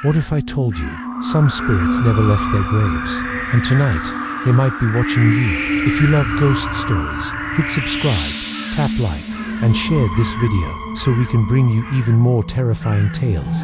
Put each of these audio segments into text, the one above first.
What if I told you some spirits never left their graves, and tonight they might be watching you? If you love ghost stories, hit subscribe, tap like, and share this video so we can bring you even more terrifying tales.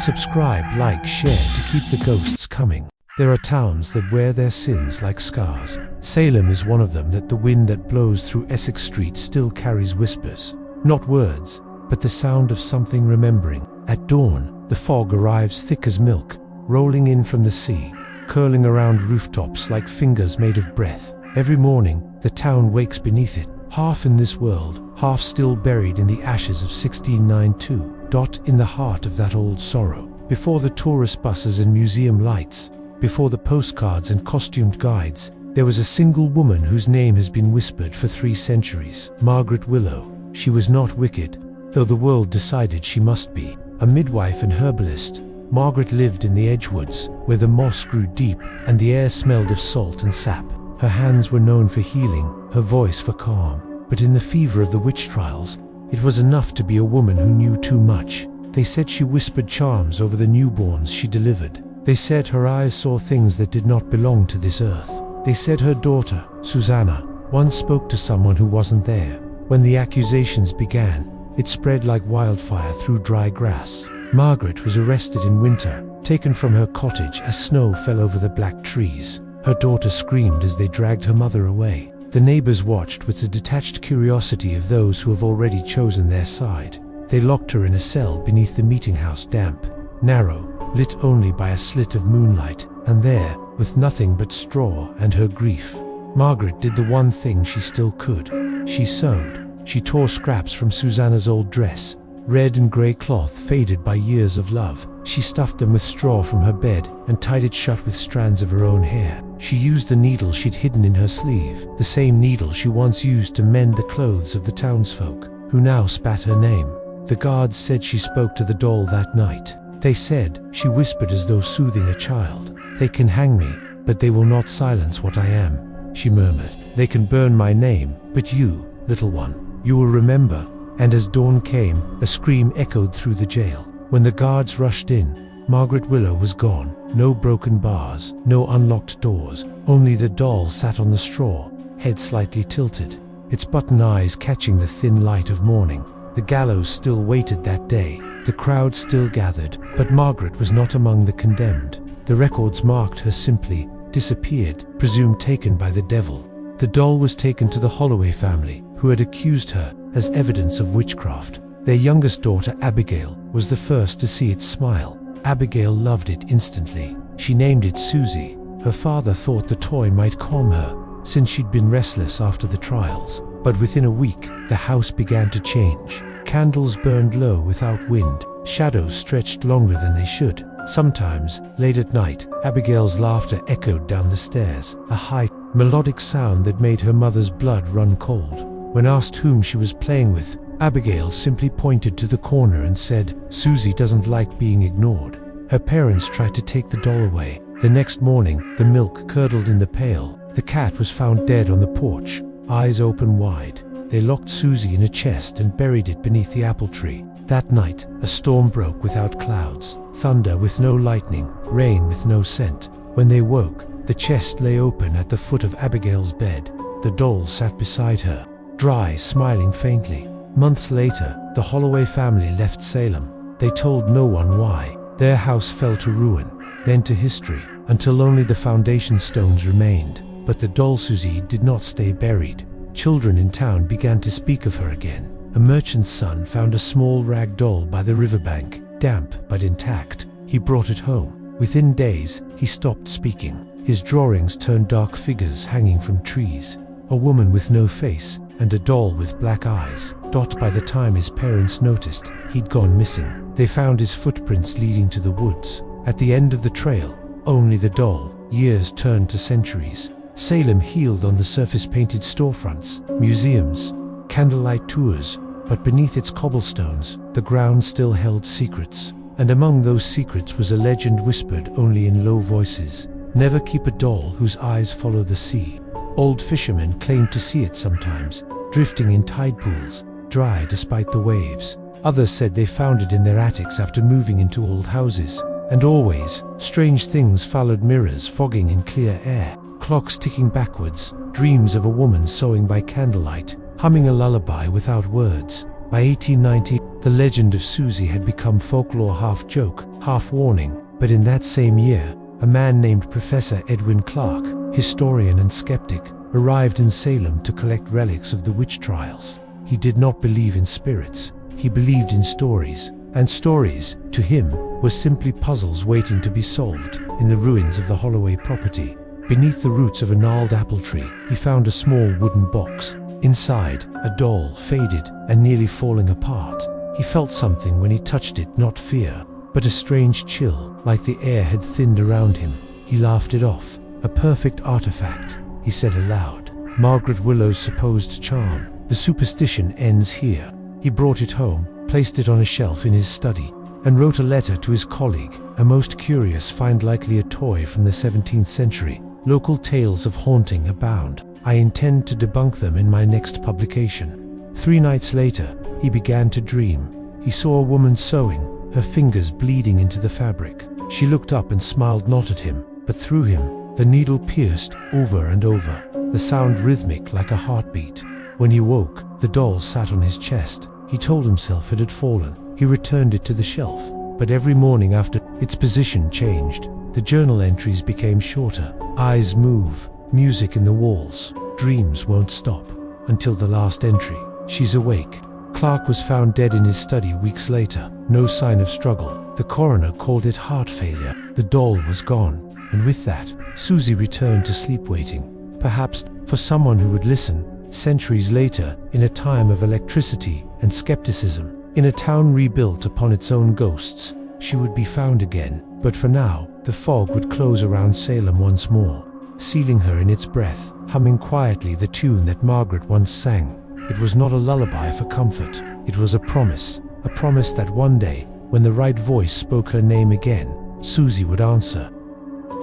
Subscribe, like, share to keep the ghosts coming. There are towns that wear their sins like scars. Salem is one of them. That the wind that blows through Essex Street still carries whispers, not words, but the sound of something remembering. At dawn, the fog arrives thick as milk, rolling in from the sea, curling around rooftops like fingers made of breath. Every morning, the town wakes beneath it, half in this world, half still buried in the ashes of 1692. In the heart of that old sorrow, before the tourist buses and museum lights, before the postcards and costumed guides, there was a single woman whose name has been whispered for 3 centuries. Margaret Willow. She was not wicked, though the world decided she must be. A midwife and herbalist, Margaret lived in the Edgewoods, where the moss grew deep and the air smelled of salt and sap. Her hands were known for healing, her voice for calm. But in the fever of the witch trials, it was enough to be a woman who knew too much. They said she whispered charms over the newborns she delivered. They said her eyes saw things that did not belong to this earth. They said her daughter, Susanna, once spoke to someone who wasn't there. When the accusations began, it spread like wildfire through dry grass. Margaret was arrested in winter, taken from her cottage as snow fell over the black trees. Her daughter screamed as they dragged her mother away. The neighbors watched with the detached curiosity of those who have already chosen their side. They locked her in a cell beneath the meeting house, damp, narrow, lit only by a slit of moonlight, and there, with nothing but straw and her grief, Margaret did the one thing she still could. She sewed. She tore scraps from Susanna's old dress, red and grey cloth faded by years of love. She stuffed them with straw from her bed and tied it shut with strands of her own hair. She used the needle she'd hidden in her sleeve, the same needle she once used to mend the clothes of the townsfolk, who now spat her name. The guards said she spoke to the doll that night. They said she whispered as though soothing a child. "They can hang me, but they will not silence what I am," she murmured. "They can burn my name, but you, little one, you will remember." And as dawn came, a scream echoed through the jail. When the guards rushed in, Margaret Willow was gone. No broken bars, no unlocked doors, only the doll sat on the straw, head slightly tilted, its button eyes catching the thin light of morning. The gallows still waited that day. The crowd still gathered, but Margaret was not among the condemned. The records marked her simply disappeared, presumed taken by the devil. The doll was taken to the Holloway family, who had accused her as evidence of witchcraft. Their youngest daughter, Abigail, was the first to see its smile. Abigail loved it instantly. She named it Suzie. Her father thought the toy might calm her, since she'd been restless after the trials. But within a week, the house began to change. Candles burned low without wind. Shadows stretched longer than they should. Sometimes, late at night, Abigail's laughter echoed down the stairs, a high, melodic sound that made her mother's blood run cold. When asked whom she was playing with, Abigail simply pointed to the corner and said, "Suzie doesn't like being ignored." Her parents tried to take the doll away. The next morning, the milk curdled in the pail. The cat was found dead on the porch, eyes open wide. They locked Suzie in a chest and buried it beneath the apple tree. That night, a storm broke without clouds, thunder with no lightning, rain with no scent. When they woke, the chest lay open at the foot of Abigail's bed. The doll sat beside her, dry, smiling faintly. Months later, the Holloway family left Salem. They told no one why. Their house fell to ruin, then to history, until only the foundation stones remained. But the doll Suzie did not stay buried. Children in town began to speak of her again. A merchant's son found a small rag doll by the riverbank, damp but intact. He brought it home. Within days, he stopped speaking. His drawings turned dark figures hanging from trees. A woman with no face, and a doll with black eyes. By the time his parents noticed, he'd gone missing. They found his footprints leading to the woods. At the end of the trail, only the doll. Years turned to centuries. Salem healed on the surface-painted storefronts, museums, candlelight tours, but beneath its cobblestones, the ground still held secrets. And among those secrets was a legend whispered only in low voices. Never keep a doll whose eyes follow the sea. Old fishermen claimed to see it sometimes, drifting in tide pools, dry despite the waves. Others said they found it in their attics after moving into old houses. And always, strange things followed: mirrors fogging in clear air, clocks ticking backwards, dreams of a woman sewing by candlelight, humming a lullaby without words. By 1890, the legend of Suzie had become folklore, half joke, half warning. But in that same year, a man named Professor Edwin Clark, historian and skeptic, arrived in Salem to collect relics of the witch trials. He did not believe in spirits. He believed in stories, and stories, to him, were simply puzzles waiting to be solved. In the ruins of the Holloway property, beneath the roots of a gnarled apple tree, he found a small wooden box. Inside, a doll, faded and nearly falling apart. He felt something when he touched it, not fear, but a strange chill, like the air had thinned around him. He laughed it off. "A perfect artifact," he said aloud. "Margaret Willow's supposed charm. The superstition ends here." He brought it home, placed it on a shelf in his study, and wrote a letter to his colleague, a most curious find, likely a toy from the 17th century. "Local tales of haunting abound. I intend to debunk them in my next publication." 3 nights later, he began to dream. He saw a woman sewing, her fingers bleeding into the fabric. She looked up and smiled, not at him, but through him. The needle pierced over and over, the sound rhythmic like a heartbeat. When he woke, the doll sat on his chest. He told himself it had fallen. He returned it to the shelf, but every morning after, its position changed. The journal entries became shorter. Eyes move, music in the walls. Dreams won't stop. Until the last entry. "She's awake." Clark was found dead in his study weeks later. No sign of struggle. The coroner called it heart failure. The doll was gone. And with that, Suzie returned to sleep, waiting, perhaps, for someone who would listen. Centuries later, in a time of electricity and skepticism, in a town rebuilt upon its own ghosts, she would be found again. But for now, the fog would close around Salem once more, sealing her in its breath, humming quietly the tune that Margaret once sang. It was not a lullaby for comfort. It was a promise that one day, when the right voice spoke her name again, Suzie would answer.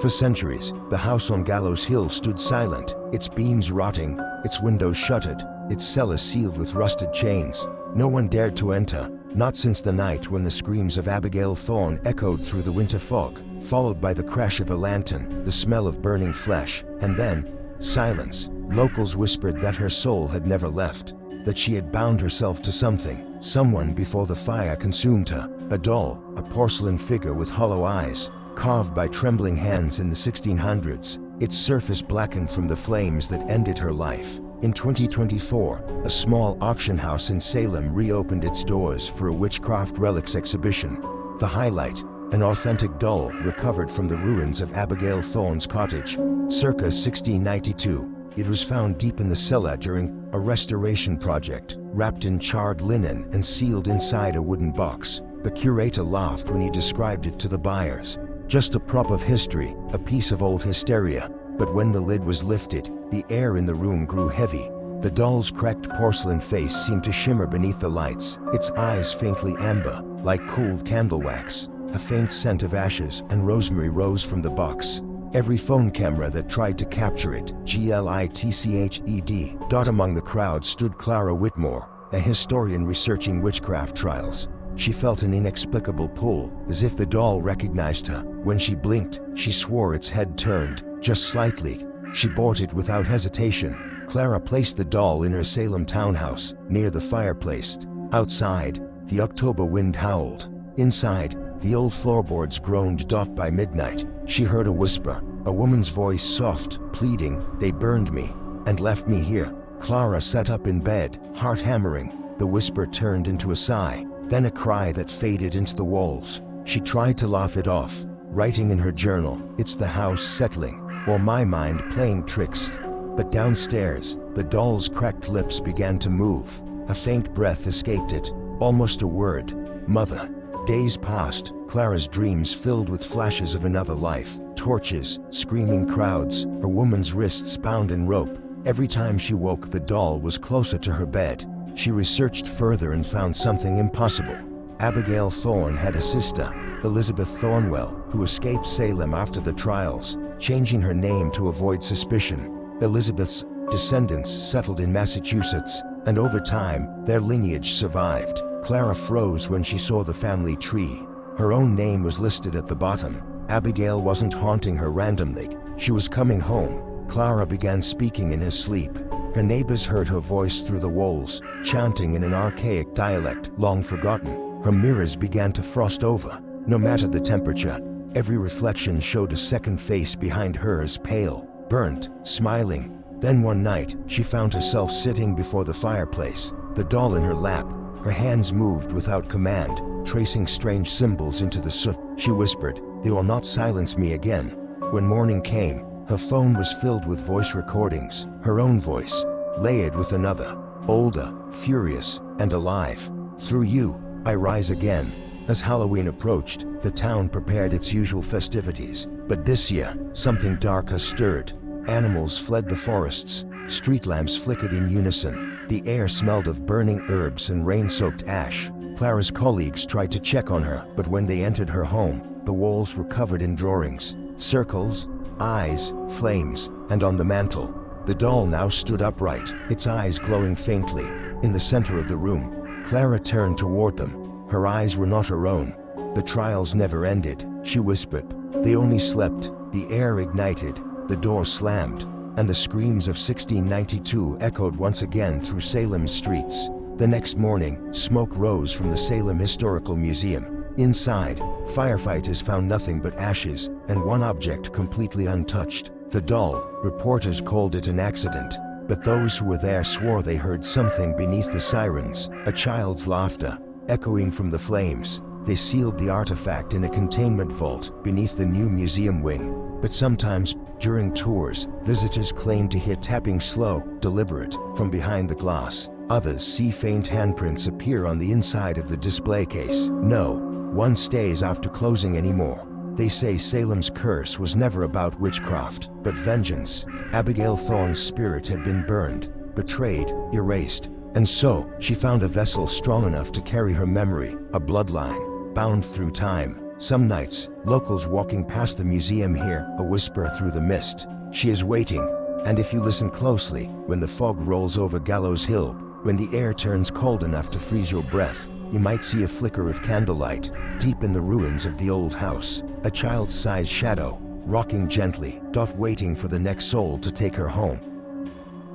For centuries, the house on Gallows Hill stood silent, its beams rotting, its windows shuttered, its cellars sealed with rusted chains. No one dared to enter, not since the night when the screams of Abigail Thorne echoed through the winter fog, followed by the crash of a lantern, the smell of burning flesh, and then, silence. Locals whispered that her soul had never left, that she had bound herself to something, someone before the fire consumed her. A doll, a porcelain figure with hollow eyes, carved by trembling hands in the 1600s, its surface blackened from the flames that ended her life. In 2024, a small auction house in Salem reopened its doors for a witchcraft relics exhibition. The highlight, an authentic doll recovered from the ruins of Abigail Thorne's cottage, circa 1692. It was found deep in the cellar during a restoration project, wrapped in charred linen and sealed inside a wooden box. The curator laughed when he described it to the buyers. Just a prop of history, a piece of old hysteria. But when the lid was lifted, the air in the room grew heavy. The doll's cracked porcelain face seemed to shimmer beneath the lights, its eyes faintly amber, like cooled candle wax. A faint scent of ashes and rosemary rose from the box. Every phone camera that tried to capture it, glitched. Among the crowd stood Clara Whitmore, a historian researching witchcraft trials. She felt an inexplicable pull, as if the doll recognized her. When she blinked, she swore its head turned, just slightly. She bought it without hesitation. Clara placed the doll in her Salem townhouse, near the fireplace. Outside, the October wind howled. Inside, the old floorboards groaned. By midnight, she heard a whisper, a woman's voice, soft, pleading. "They burned me, and left me here." Clara sat up in bed, heart hammering. The whisper turned into a sigh, then a cry that faded into the walls. She tried to laugh it off, writing in her journal, "It's the house settling, or my mind playing tricks." But downstairs, the doll's cracked lips began to move. A faint breath escaped it, almost a word, "Mother." Days passed, Clara's dreams filled with flashes of another life, torches, screaming crowds, a woman's wrists bound in rope. Every time she woke, the doll was closer to her bed. She researched further and found something impossible. Abigail Thorne had a sister, Elizabeth Thornwell, who escaped Salem after the trials, changing her name to avoid suspicion. Elizabeth's descendants settled in Massachusetts, and over time, their lineage survived. Clara froze when she saw the family tree. Her own name was listed at the bottom. Abigail wasn't haunting her randomly. She was coming home. Clara began speaking in her sleep. Her neighbors heard her voice through the walls, chanting in an archaic dialect long forgotten. Her mirrors began to frost over. No matter the temperature, every reflection showed a second face behind hers, pale, burnt, smiling. Then one night, she found herself sitting before the fireplace, the doll in her lap. Her hands moved without command, tracing strange symbols into the soot. She whispered, "They will not silence me again." When morning came, her phone was filled with voice recordings, her own voice, layered with another, older, furious, and alive. "Through you, I rise again." As Halloween approached, the town prepared its usual festivities. But this year, something darker stirred. Animals fled the forests, street lamps flickered in unison. The air smelled of burning herbs and rain-soaked ash. Clara's colleagues tried to check on her, but when they entered her home, the walls were covered in drawings, circles, eyes, flames, and on the mantel, the doll now stood upright, its eyes glowing faintly. In the center of the room, Clara turned toward them. Her eyes were not her own. "The trials never ended," she whispered. "They only slept." The air ignited, the door slammed, and the screams of 1692 echoed once again through Salem's streets. The next morning, smoke rose from the Salem Historical Museum. Inside, firefighters found nothing but ashes and one object completely untouched. The doll. Reporters called it an accident, but those who were there swore they heard something beneath the sirens, a child's laughter, echoing from the flames. They sealed the artifact in a containment vault beneath the new museum wing. But sometimes, during tours, visitors claimed to hear tapping slow, deliberate, from behind the glass. Others see faint handprints appear on the inside of the display case. No one stays after closing anymore. They say Salem's curse was never about witchcraft, but vengeance. Abigail Thorne's spirit had been burned, betrayed, erased. And so, she found a vessel strong enough to carry her memory, a bloodline, bound through time. Some nights, locals walking past the museum hear a whisper through the mist. She is waiting. And if you listen closely, when the fog rolls over Gallows Hill, when the air turns cold enough to freeze your breath, you might see a flicker of candlelight, deep in the ruins of the old house. A child-sized shadow, rocking gently, waiting for the next soul to take her home.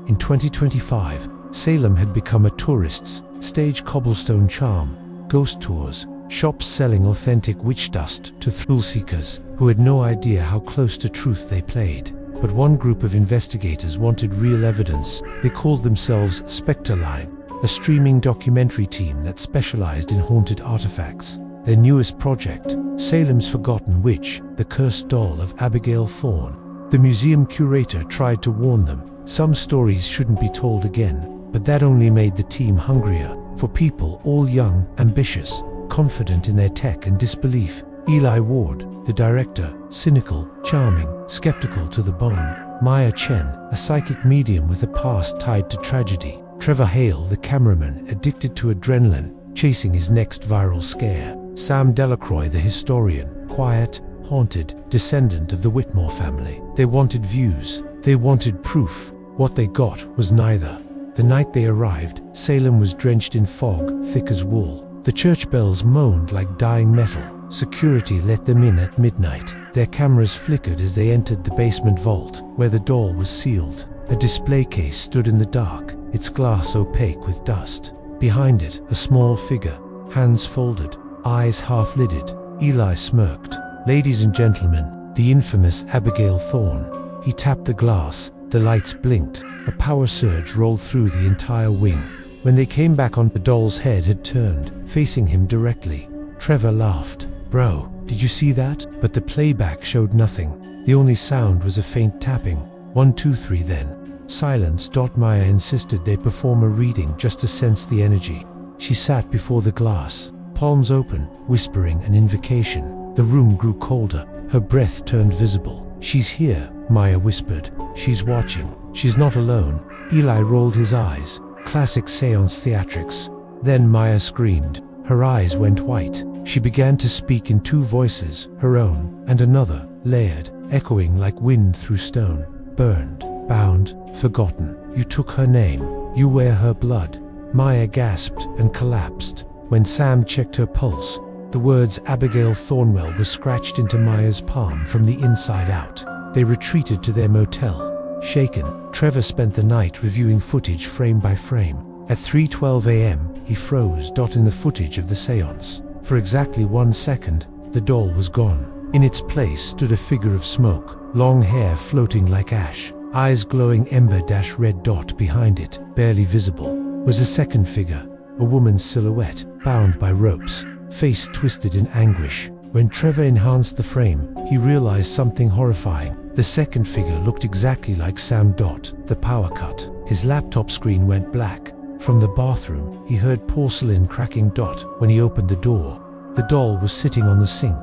In 2025, Salem had become a tourist's stage cobblestone charm, ghost tours, shops selling authentic witch dust to thrill-seekers who had no idea how close to truth they played. But one group of investigators wanted real evidence. They called themselves Specterline, a streaming documentary team that specialized in haunted artifacts. Their newest project, Salem's Forgotten Witch, the cursed doll of Abigail Thorne. The museum curator tried to warn them, some stories shouldn't be told again. But that only made the team hungrier, for people all young, ambitious, confident in their tech and disbelief. Eli Ward, the director, cynical, charming, skeptical to the bone. Maya Chen, a psychic medium with a past tied to tragedy. Trevor Hale, the cameraman, addicted to adrenaline, chasing his next viral scare. Sam Delacroix, the historian, quiet, haunted, descendant of the Whitmore family. They wanted views. They wanted proof. What they got was neither. The night they arrived, Salem was drenched in fog, thick as wool. The church bells moaned like dying metal. Security let them in at midnight. Their cameras flickered as they entered the basement vault, where the doll was sealed. A display case stood in the dark, its glass opaque with dust. Behind it, a small figure, hands folded, eyes half-lidded. Eli smirked. "Ladies and gentlemen, the infamous Abigail Thorne." He tapped the glass. The lights blinked. A power surge rolled through the entire wing. When they came back on, the doll's head had turned, facing him directly. Trevor laughed. "Bro, did you see that?" But the playback showed nothing. The only sound was a faint tapping. 1, 2, 3 then. Silence. Maya insisted they perform a reading just to sense the energy. She sat before the glass, palms open, whispering an invocation. The room grew colder. Her breath turned visible. "She's here," Maya whispered. "She's watching. She's not alone." Eli rolled his eyes. Classic seance theatrics. Then Maya screamed. Her eyes went white. She began to speak in two voices, her own and another, layered, echoing like wind through stone. "Burned, bound, forgotten. You took her name. You wear her blood." Maya gasped and collapsed. When Sam checked her pulse, the words Abigail Thornwell were scratched into Maya's palm from the inside out. They retreated to their motel. Shaken, Trevor spent the night reviewing footage frame by frame. At 3:12 a.m., he froze in the footage of the seance. For exactly 1 second, the doll was gone. In its place stood a figure of smoke, long hair floating like ash, eyes glowing ember-red dot behind it, barely visible. Was a second figure, a woman's silhouette, bound by ropes, face twisted in anguish. When Trevor enhanced the frame, he realized something horrifying. The second figure looked exactly like Sam. The power cut. His laptop screen went black. From the bathroom, he heard porcelain cracking. When he opened the door, the doll was sitting on the sink.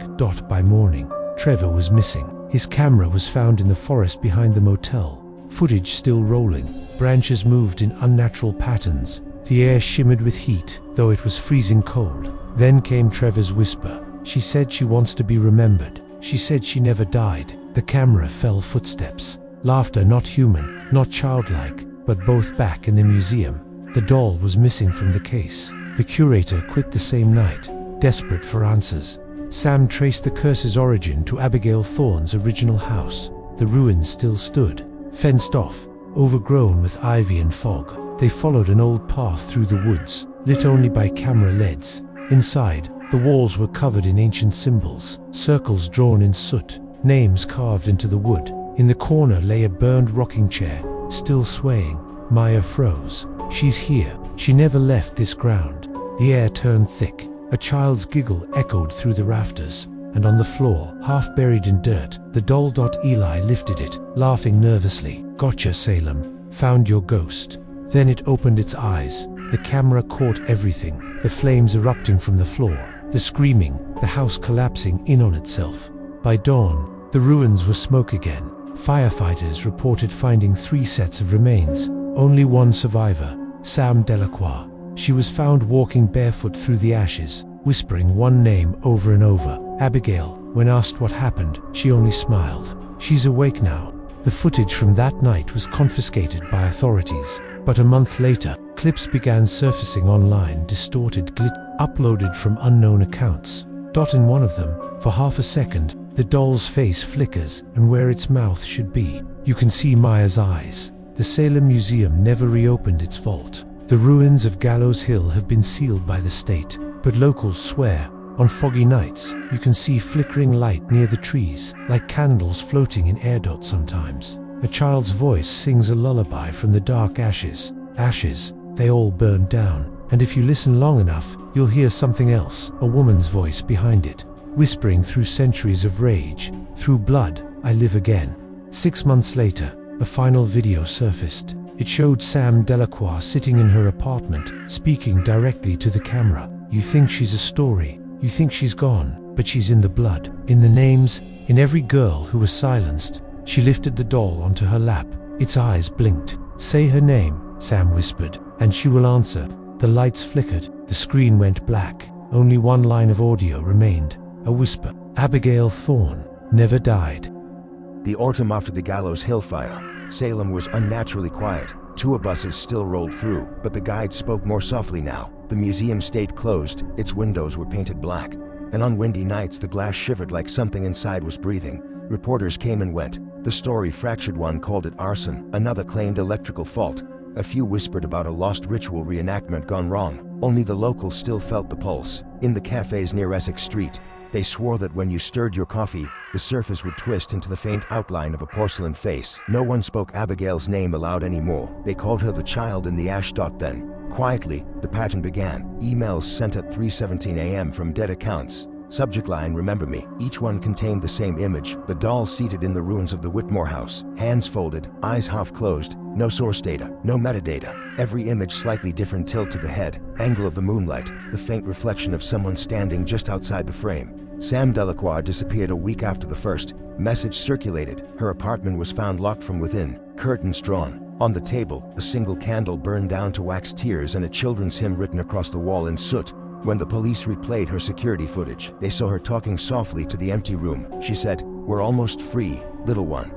By morning, Trevor was missing. His camera was found in the forest behind the motel. Footage still rolling. Branches moved in unnatural patterns. The air shimmered with heat, though it was freezing cold. Then came Trevor's whisper. She said she wants to be remembered. She said she never died. The camera fell. Footsteps. Laughter, not human, not childlike, but both back in the museum. The doll was missing from the case. The curator quit the same night, desperate for answers. Sam traced the curse's origin to Abigail Thorne's original house. The ruins still stood, fenced off, overgrown with ivy and fog. They followed an old path through the woods, lit only by camera LEDs. Inside, the walls were covered in ancient symbols, circles drawn in soot, names carved into the wood. In the corner lay a burned rocking chair, still swaying. Maya froze. She's here. She never left this ground. The air turned thick. A child's giggle echoed through the rafters, and on the floor, half buried in dirt, the doll. Eli lifted it, laughing nervously. Gotcha, Salem. Found your ghost. Then it opened its eyes. The camera caught everything. The flames erupting from the floor, the screaming, the house collapsing in on itself. By dawn, the ruins were smoke again. Firefighters reported finding 3 sets of remains. Only one survivor, Sam Delacroix. She was found walking barefoot through the ashes, whispering one name over and over, Abigail. When asked what happened, she only smiled. She's awake now. The footage from that night was confiscated by authorities, but a month later, clips began surfacing online, distorted, uploaded from unknown accounts. In one of them, for half a second, the doll's face flickers, and where its mouth should be, you can see Maya's eyes. The Salem Museum never reopened its vault. The ruins of Gallows Hill have been sealed by the state, but locals swear, on foggy nights, you can see flickering light near the trees, like candles floating in air. Sometimes, a child's voice sings a lullaby from the dark ashes. Ashes, they all burn down, and if you listen long enough, you'll hear something else, a woman's voice behind it, whispering through centuries of rage, through blood, I live again. 6 months later, a final video surfaced. It showed Sam Delacroix sitting in her apartment, speaking directly to the camera. You think she's a story, you think she's gone, but she's in the blood, in the names, in every girl who was silenced. She lifted the doll onto her lap. Its eyes blinked. Say her name, Sam whispered, and she will answer. The lights flickered. The screen went black. Only one line of audio remained. A whisper. Abigail Thorne never died. The autumn after the Gallows Hill fire, Salem was unnaturally quiet. Tour buses still rolled through, but the guide spoke more softly now. The museum stayed closed, its windows were painted black, and on windy nights the glass shivered like something inside was breathing. Reporters came and went. The story fractured. One called it arson, another claimed electrical fault. A few whispered about a lost ritual reenactment gone wrong. Only the locals still felt the pulse. In the cafes near Essex Street, they swore that when you stirred your coffee, the surface would twist into the faint outline of a porcelain face. No one spoke Abigail's name aloud anymore. They called her the child in the ash. Then, quietly, the pattern began. Emails sent at 3:17 a.m. from dead accounts. Subject line, remember me. Each one contained the same image, the doll seated in the ruins of the Whitmore house, hands folded, eyes half closed, no source data, no metadata. Every image slightly different, tilt to the head, angle of the moonlight, the faint reflection of someone standing just outside the frame. Sam Delacroix disappeared a week after the first message circulated. Her apartment was found locked from within, curtains drawn. On the table, a single candle burned down to wax tears and a children's hymn written across the wall in soot. When the police replayed her security footage, they saw her talking softly to the empty room. She said, "We're almost free, little one."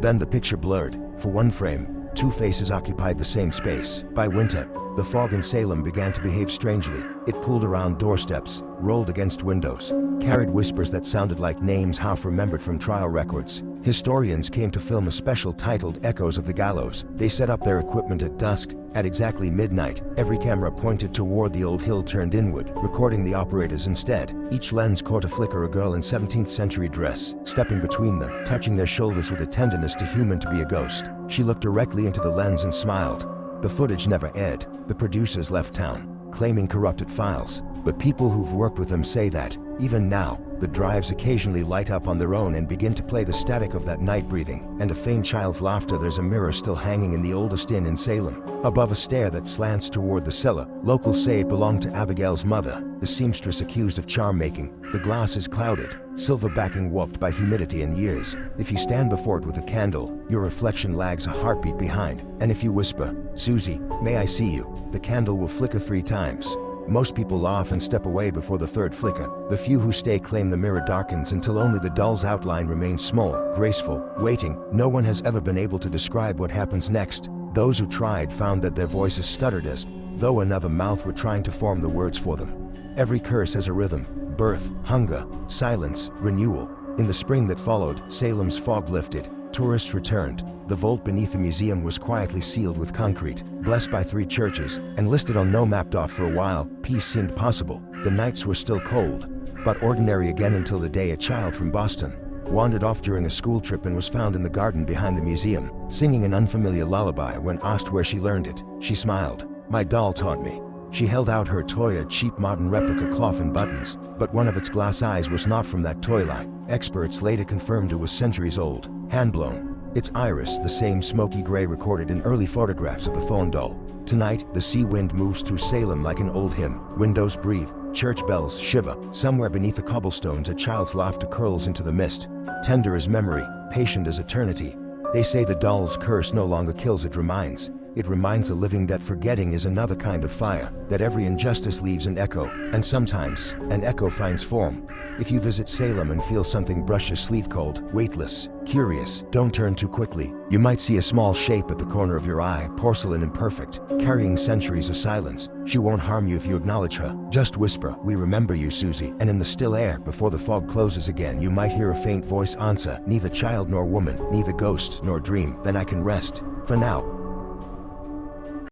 Then the picture blurred. For one frame, Two faces occupied the same space. By winter, the fog in Salem began to behave strangely. It pulled around doorsteps, rolled against windows, carried whispers that sounded like names half remembered from trial records. Historians came to film a special titled Echoes of the Gallows. They set up their equipment at dusk. At exactly midnight, every camera pointed toward the old hill turned inward, recording the operators instead. Each lens caught a flicker, a girl in 17th century dress, stepping between them, touching their shoulders with a tenderness too human to be a ghost. She looked directly into the lens and smiled. The footage never aired. The producers left town, claiming corrupted files. But people who've worked with them say that, even now, the drives occasionally light up on their own and begin to play the static of that night breathing, and a faint child's laughter. There's a mirror still hanging in the oldest inn in Salem, above a stair that slants toward the cellar. Locals say it belonged to Abigail's mother, the seamstress accused of charm making. The glass is clouded, silver backing warped by humidity and years. If you stand before it with a candle, your reflection lags a heartbeat behind, and if you whisper, "Suzie, may I see you?" the candle will flicker 3 times. Most people laugh and step away before the third flicker. The few who stay claim the mirror darkens until only the doll's outline remains small, graceful, waiting. No one has ever been able to describe what happens next. Those who tried found that their voices stuttered as though another mouth were trying to form the words for them. Every curse has a rhythm: birth, hunger, silence, renewal. In the spring that followed, Salem's fog lifted. Tourists returned. The vault beneath the museum was quietly sealed with concrete, blessed by 3 churches, and listed on no map. For a while, peace seemed possible. The nights were still cold, but ordinary again until the day a child from Boston wandered off during a school trip and was found in the garden behind the museum, singing an unfamiliar lullaby. When asked where she learned it, she smiled. "My doll taught me." She held out her toy, a cheap modern replica, cloth and buttons, but one of its glass eyes was not from that toy line. Experts later confirmed it was centuries old, hand-blown. Its iris, the same smoky gray recorded in early photographs of the Thorn doll. Tonight, the sea wind moves through Salem like an old hymn. Windows breathe, church bells shiver. Somewhere beneath the cobblestones, a child's laughter curls into the mist. Tender as memory, patient as eternity. They say the doll's curse no longer kills, it reminds. It reminds the living that forgetting is another kind of fire, that every injustice leaves an echo, and sometimes, an echo finds form. If you visit Salem and feel something brush your sleeve, cold, weightless, curious, don't turn too quickly. You might see a small shape at the corner of your eye, porcelain imperfect, carrying centuries of silence. She won't harm you if you acknowledge her. Just whisper, "We remember you, Suzie." And in the still air, before the fog closes again, you might hear a faint voice answer, "Neither child nor woman, neither ghost nor dream." "Then I can rest. For now."